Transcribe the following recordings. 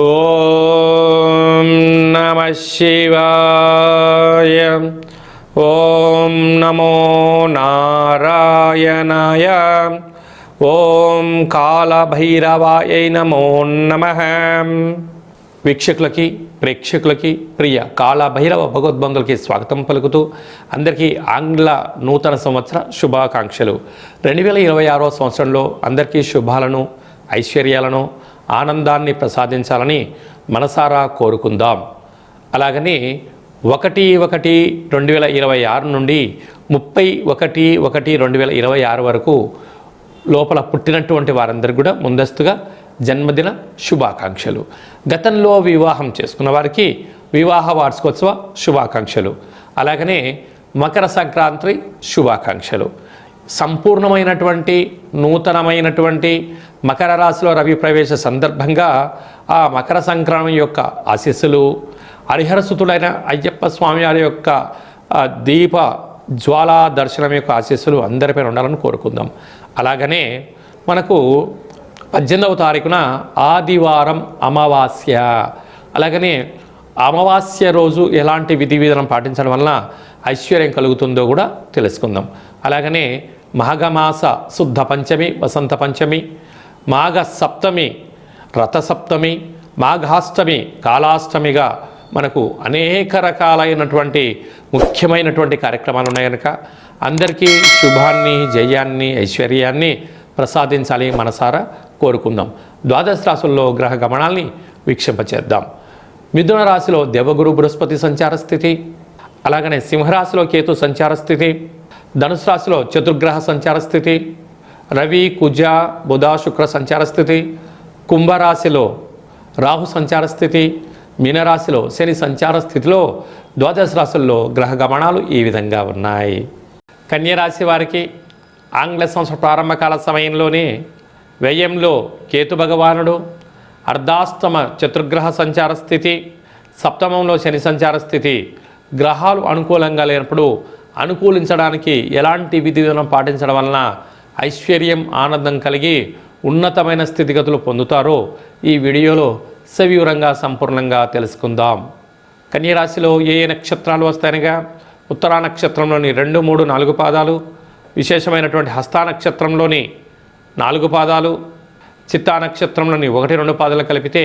ఓం నమః శివాయ. ఓం నమో నారాయణాయ. ఓం కాళభైరవాయ నమో నమః. వీక్షకులకి ప్రేక్షకులకి ప్రియ కాళభైరవ భగవద్బంధులకి స్వాగతం పలుకుతూ అందరికీ ఆంగ్ల నూతన సంవత్సర శుభాకాంక్షలు. 2026వ సంవత్సరంలో అందరికీ శుభాలను, ఐశ్వర్యాలను, ఆనందాన్ని ప్రసాదించాలని మనసారా కోరుకుందాం. అలాగని 1/1/2026 నుండి 31/1/2026 వరకు లోపల పుట్టినటువంటి వారందరికీ కూడా ముందస్తుగా జన్మదిన శుభాకాంక్షలు. గతంలో వివాహం చేసుకున్న వారికి వివాహ వార్షికోత్సవ శుభాకాంక్షలు. అలాగనే మకర సంక్రాంతి శుభాకాంక్షలు. సంపూర్ణమైనటువంటి నూతనమైనటువంటి మకర రాశిలో రవి ప్రవేశ సందర్భంగా ఆ మకర సంక్రాంతి యొక్క ఆశీస్సులు, హరిహరసుతుడైన అయ్యప్ప స్వామి వారి యొక్క దీప జ్వాలా దర్శనం యొక్క ఆశీస్సులు అందరిపైన ఉండాలని కోరుకుందాం. అలాగనే మనకు 18వ తారీఖున ఆదివారం అమావాస్య. అలాగనే అమావాస్య రోజు ఎలాంటి విధి విధానం పాటించడం వలన ఐశ్వర్యం కలుగుతుందో కూడా తెలుసుకుందాం. అలాగనే మాఘమాస శుద్ధ పంచమి, వసంత పంచమి, మాఘ సప్తమి, రథసప్తమి, మాఘాష్టమి, కాళాష్టమిగా మనకు అనేక రకాలైనటువంటి ముఖ్యమైనటువంటి కార్యక్రమాలు ఉన్నాయి కనుక అందరికీ శుభాన్ని, జయాన్ని, ఐశ్వర్యాన్ని ప్రసాదించాలి మనసారా కోరుకుందాం. ద్వాదశ రాశుల్లో గ్రహ గమనాల్ని వీక్షింపచేద్దాం. మిథున రాశిలో దేవగురు బృహస్పతి సంచార స్థితి, అలాగనే సింహరాశిలో కేతు సంచార స్థితి, ధనుసు రాశిలో చతుర్గ్రహ సంచార స్థితి, రవి, కుజ, బుధ, శుక్ర సంచార స్థితి, కుంభరాశిలో రాహు సంచార స్థితి, మీనరాశిలో శని సంచార స్థితిలో ద్వాదశ రాశుల్లో గ్రహ గమనాలు ఈ విధంగా ఉన్నాయి. కన్యరాశి వారికి ఆంగ్ల సంవత్సర ప్రారంభకాల సమయంలోనే వ్యయంలో కేతు భగవానుడు, అర్ధాష్టమ చతుర్గ్రహ సంచార స్థితి, సప్తమంలో శని సంచార స్థితి, గ్రహాలు అనుకూలంగా లేనప్పుడు అనుకూలించడానికి ఎలాంటి విధి విధానం పాటించడం వలన ఐశ్వర్యం, ఆనందం కలిగి ఉన్నతమైన స్థితిగతులు పొందుతారో ఈ వీడియోలో సవివరంగా సంపూర్ణంగా తెలుసుకుందాం. కన్యరాశిలో ఏ నక్షత్రాలు వస్తాయనగా ఉత్తరా నక్షత్రంలోని 2, 3, 4 పాదాలు, విశేషమైనటువంటి హస్తా నక్షత్రంలోని 4 పాదాలు, చిత్తా నక్షత్రంలోని 1, 2 పాదాలు కలిపితే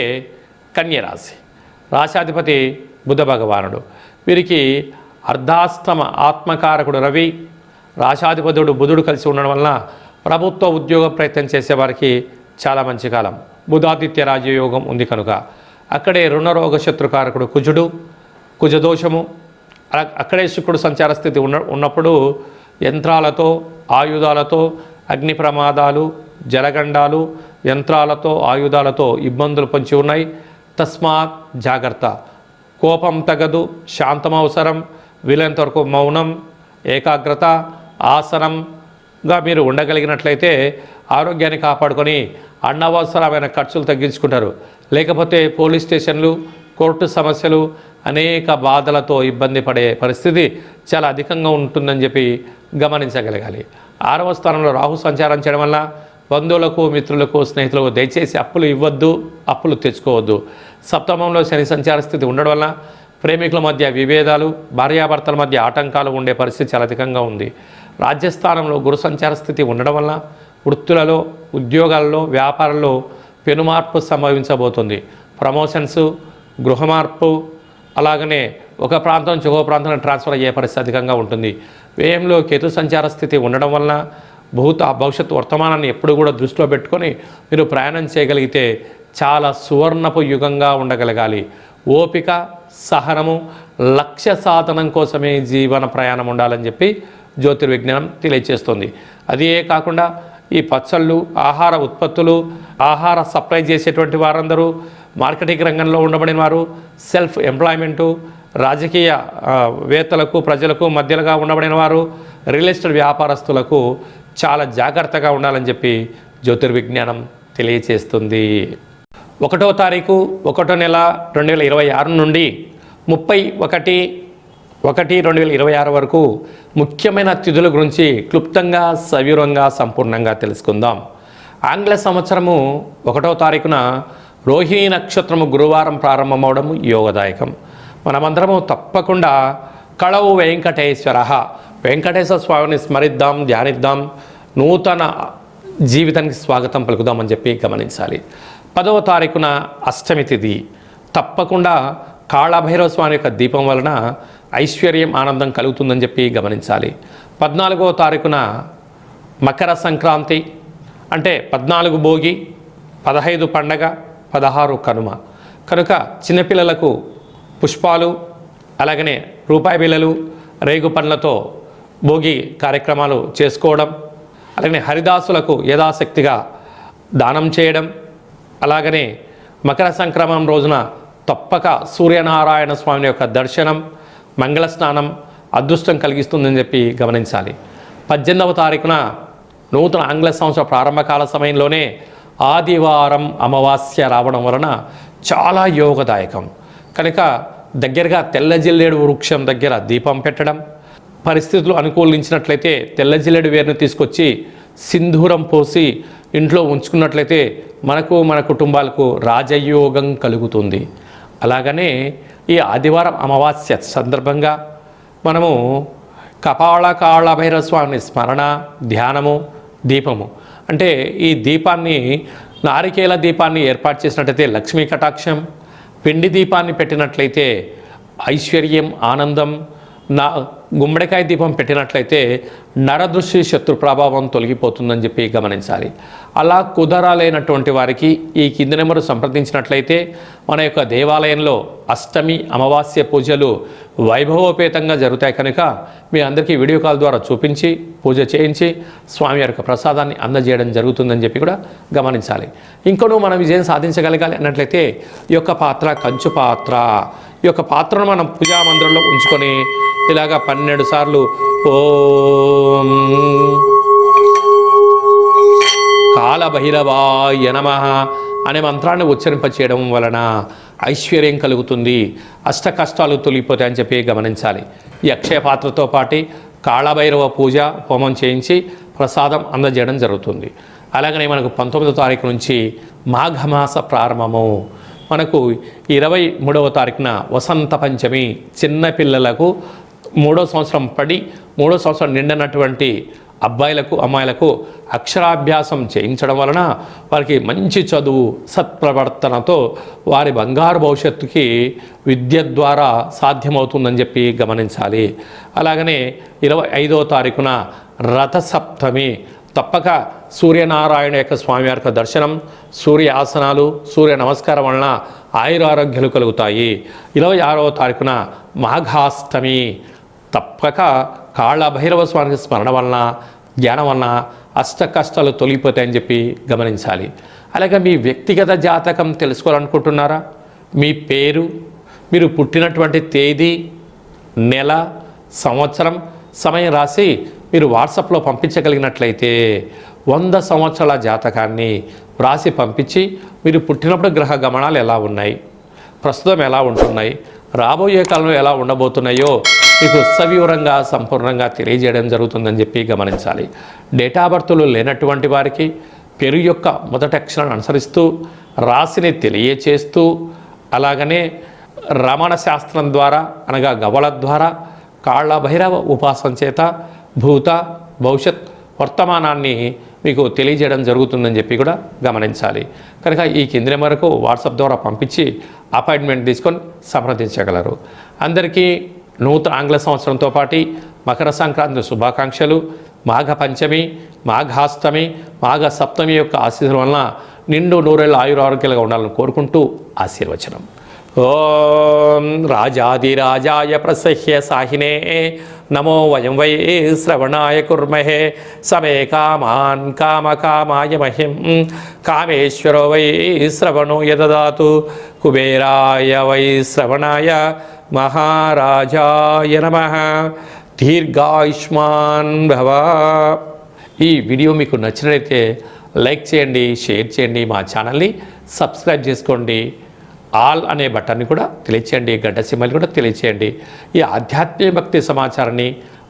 కన్యరాశి. రాశాధిపతి బుధ భగవానుడు. వీరికి అర్ధాష్టమ ఆత్మకారకుడు రవి, రాశాధిపతుడు బుధుడు కలిసి ఉండడం వలన ప్రభుత్వ ఉద్యోగ ప్రయత్నం చేసేవారికి చాలా మంచి కాలం. బుధాదిత్య రాజయోగం ఉంది కనుక అక్కడే రుణరోగ శత్రుకారకుడు కుజుడు, కుజదోషము, అక్కడే శుక్రుడు సంచార స్థితి ఉన్నప్పుడు యంత్రాలతో, ఆయుధాలతో, అగ్ని ప్రమాదాలు, జలగండాలు, యంత్రాలతో, ఆయుధాలతో ఇబ్బందులు పొంచి ఉన్నాయి. తస్మాత్ జాగ్రత్త. కోపం తగదు, శాంతం అవసరం. వీలైనంత వరకు మౌనం, ఏకాగ్రత, ఆసనంగా మీరు ఉండగలిగినట్లయితే ఆరోగ్యాన్ని కాపాడుకొని అనవసరమైన ఖర్చులు తగ్గించుకుంటారు. లేకపోతే పోలీస్ స్టేషన్లు, కోర్టు సమస్యలు, అనేక బాధలతో ఇబ్బంది పడే పరిస్థితి చాలా అధికంగా ఉంటుందని చెప్పి గమనించగలగాలి. 6వ స్థానంలో రాహు సంచారం చేయడం వల్ల బంధువులకు, మిత్రులకు, స్నేహితులకు దయచేసి అప్పులు ఇవ్వద్దు, అప్పులు తెచ్చుకోవద్దు. సప్తమంలో శని సంచార స్థితి ఉండడం వల్ల ప్రేమికుల మధ్య విభేదాలు, భార్యాభర్తల మధ్య ఆటంకాలు ఉండే పరిస్థితి చాలా అధికంగా ఉంది. రాజ్యస్థానంలో గురు సంచార స్థితి ఉండడం వల్ల వృత్తులలో, ఉద్యోగాల్లో, వ్యాపారంలో పెనుమార్పు సంభవించబోతుంది. ప్రమోషన్స్, గృహమార్పు, అలాగనే ఒక ప్రాంతం నుంచి ఒక ప్రాంతానికి ట్రాన్స్ఫర్ అయ్యే పరిస్థితి అధికంగా ఉంటుంది. వ్యయంలో కేతు సంచార స్థితి ఉండడం వలన భవిష్యత్తు వర్తమానాన్ని ఎప్పుడు కూడా దృష్టిలో పెట్టుకొని మీరు ప్రయాణం చేయగలిగితే చాలా సువర్ణపు యుగంగా ఉండగలగాలి. ఓపిక, సహనము, లక్ష్య సాధనం కోసమే జీవన ప్రయాణం ఉండాలని చెప్పి జ్యోతిర్విజ్ఞానం తెలియజేస్తుంది. అదే కాకుండా ఈ పచ్చళ్ళు, ఆహార ఉత్పత్తులు, ఆహార సప్లై చేసేటువంటి వారందరూ, మార్కెటింగ్ రంగంలో ఉండబడిన వారు, సెల్ఫ్ ఎంప్లాయ్మెంటు, రాజకీయ వేత్తలకు, ప్రజలకు మధ్యలోగా ఉండబడిన వారు, రియల్ ఎస్టేట్ వ్యాపారస్తులకు చాలా జాగ్రత్తగా ఉండాలని చెప్పి జ్యోతిర్విజ్ఞానం తెలియజేస్తుంది. 1వ తారీఖు 1వ నెల 2026 నుండి 31/1/2026 వరకు ముఖ్యమైన తిథుల గురించి క్లుప్తంగా, సవివరంగా, సంపూర్ణంగా తెలుసుకుందాం. ఆంగ్ల సంవత్సరము 1వ తారీఖున రోహిణీ నక్షత్రము గురువారం ప్రారంభమవడము యోగదాయకం. మనమందరము తప్పకుండా కళవు వెంకటేశ్వర స్వామిని స్మరిద్దాం, ధ్యానిద్దాం, నూతన జీవితానికి స్వాగతం పలుకుదామని చెప్పి గమనించాలి. 10వ తారీఖున అష్టమి తిథి. తప్పకుండా కాళభైరవ స్వామి యొక్క దీపం వలన ఐశ్వర్యం, ఆనందం కలుగుతుందని చెప్పి గమనించాలి. 14వ తారీఖున మకర సంక్రాంతి, అంటే 14 భోగి, 15 పండగ, 16 కనుమ. కనుక చిన్నపిల్లలకు పుష్పాలు, అలాగనే రూపాయి బిళ్ళలు, రేగు పండ్లతో భోగి కార్యక్రమాలు చేసుకోవడం, అలాగనే హరిదాసులకు యథాశక్తిగా దానం చేయడం, అలాగనే మకర సంక్రమణం రోజున తప్పక సూర్యనారాయణ స్వామి యొక్క దర్శనం, మంగళ స్నానం అదృష్టం కలిగిస్తుందని చెప్పి గమనించాలి. 18వ తారీఖున నూతన ఆంగ్ల సంవత్సర ప్రారంభకాల సమయంలోనే ఆదివారం అమావాస్య రావడం వలన చాలా యోగదాయకం. కనుక దగ్గరగా తెల్ల జిల్లేడు వృక్షం దగ్గర దీపం పెట్టడం, పరిస్థితులు అనుకూలించినట్లయితే తెల్ల జిల్లేడు వేరుని తీసుకొచ్చి సింధూరం పోసి ఇంట్లో ఉంచుకున్నట్లయితే మనకు, మన కుటుంబాలకు రాజయోగం కలుగుతుంది. అలాగనే ఈ ఆదివారం అమావాస్య సందర్భంగా మనము కాళభైరవ స్వామిని స్మరణ, ధ్యానము, దీపము, అంటే ఈ దీపాన్ని నారికేల దీపాన్ని ఏర్పాటు చేసినట్లయితే లక్ష్మీ కటాక్షం, పిండి దీపాన్ని పెట్టినట్లయితే ఐశ్వర్యం, ఆనందం, గుమ్మడికాయ దీపం పెట్టినట్లయితే నరదృష్టి శత్రు ప్రభావం తొలగిపోతుందని చెప్పి గమనించాలి. అలా కుదరాలైనటువంటి వారికి ఈ కింది నెంబరు సంప్రదించినట్లయితే మన యొక్క దేవాలయంలో అష్టమి అమావాస్య పూజలు వైభవోపేతంగా జరుగుతాయి. కనుక మీ అందరికీ వీడియో కాల్ ద్వారా చూపించి పూజ చేయించి స్వామి యొక్క ప్రసాదాన్ని అందజేయడం జరుగుతుందని చెప్పి కూడా గమనించాలి. ఇంకొను మనం విజయం సాధించగలగాలి అన్నట్లయితే ఈ యొక్క పాత్ర కంచు పాత్ర, ఈ యొక్క పాత్రను మనం పూజా మందిరంలో ఉంచుకొని ఇలాగా 12 సార్లు ఓం కాళభైరవాయ నమః అనే మంత్రాన్ని ఉచ్చరింపచేయడం వలన ఐశ్వర్యం కలుగుతుంది, అష్ట కష్టాలు తొలగిపోతాయని చెప్పి గమనించాలి. ఈ అక్షయ పాత్రతో పాటు కాళభైరవ పూజ హోమం చేయించి ప్రసాదం అందజేయడం జరుగుతుంది. అలాగనే మనకు 19వ తారీఖు నుంచి మాఘమాస ప్రారంభము. మనకు 23వ తారీఖున వసంత పంచమి. చిన్నపిల్లలకు 3వ సంవత్సరం పడి 3వ సంవత్సరం నిండినటువంటి అబ్బాయిలకు, అమ్మాయిలకు అక్షరాభ్యాసం చేయించడం వలన వారికి మంచి చదువు, సత్ప్రవర్తనతో వారి బంగారు భవిష్యత్తుకి విద్య ద్వారా సాధ్యమవుతుందని చెప్పి గమనించాలి. అలాగనే 25వ తారీఖున రథసప్తమి. తప్పక సూర్యనారాయణ యొక్క స్వామి యొక్క దర్శనం, సూర్య ఆసనాలు, సూర్య నమస్కారం వలన ఆయురారోగ్యాలు కలుగుతాయి. 26వ తారీఖున మాఘాష్టమి. తప్పక కాళభైరవ స్వామికి స్మరణ వలన, ధ్యానం వలన అష్ట కష్టాలు తొలగిపోతాయని చెప్పి గమనించాలి. అలాగే మీ వ్యక్తిగత జాతకం తెలుసుకోవాలనుకుంటున్నారా? మీ పేరు, మీరు పుట్టినటువంటి తేదీ, నెల, సంవత్సరం, సమయం రాసి మీరు వాట్సాప్లో పంపించగలిగినట్లయితే 100 సంవత్సరాల జాతకాన్ని వ్రాసి పంపించి మీరు పుట్టినప్పుడు గ్రహ గమనాలు ఎలా ఉన్నాయి, ప్రస్తుతం ఎలా ఉంటున్నాయి, రాబోయే కాలంలో ఎలా ఉండబోతున్నాయో మీకు సవివరంగా సంపూర్ణంగా తెలియజేయడం జరుగుతుందని చెప్పి గమనించాలి. డేటా బర్త్లు లేనటువంటి వారికి పేరు యొక్క మొదటి అక్షరాన్ని అనుసరిస్తూ రాశిని తెలియచేస్తూ, అలాగనే రమణ శాస్త్రం ద్వారా అనగా గవళ ద్వారా కాళభైరవ ఉపాసన చేత భూత, భవిష్యత్, వర్తమానాన్ని మీకు తెలియజేయడం జరుగుతుందని చెప్పి కూడా గమనించాలి. కనుక ఈ కింది వరకు వాట్సాప్ ద్వారా పంపించి అపాయింట్మెంట్ తీసుకొని సంప్రదించగలరు. అందరికీ నూతన ఆంగ్ల సంవత్సరంతో పాటు మకర సంక్రాంతి శుభాకాంక్షలు. మాఘ పంచమి, మాఘాష్టమి, మాఘ సప్తమి యొక్క ఆశీస్సుల వలన నిండు నూరేళ్ళ ఆయురారోగ్యాలుగా ఉండాలని కోరుకుంటూ ఆశీర్వచనం. ఓం రాజాదిరాజాయ ప్రసహ్య సాహినే నమో వయం వై శ్రవణాయ కుర్మహే సమే కామాన్ కామకామాయ మహిం కామేశ్వరో వై శ్రవణో యదదాతు కుబేరాయ వై శ్రవణాయ మహారాజాయ నమః. దీర్ఘాయుష్మాన్ భవ. ఈ వీడియో మీకు నచ్చినట్లయితే లైక్ చేయండి, షేర్ చేయండి, మా ఛానల్ని సబ్స్క్రైబ్ చేసుకోండి. ఆల్ అనే బటన్ని కూడా తెలియచేయండి, గడ్డ సింబల్ కూడా తెలియచేయండి. ఈ ఆధ్యాత్మిక భక్తి సమాచారాన్ని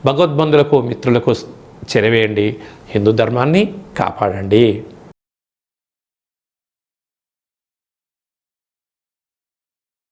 భగవద్బంధులకు, మిత్రులకు చేరవేయండి. హిందూ ధర్మాన్ని కాపాడండి.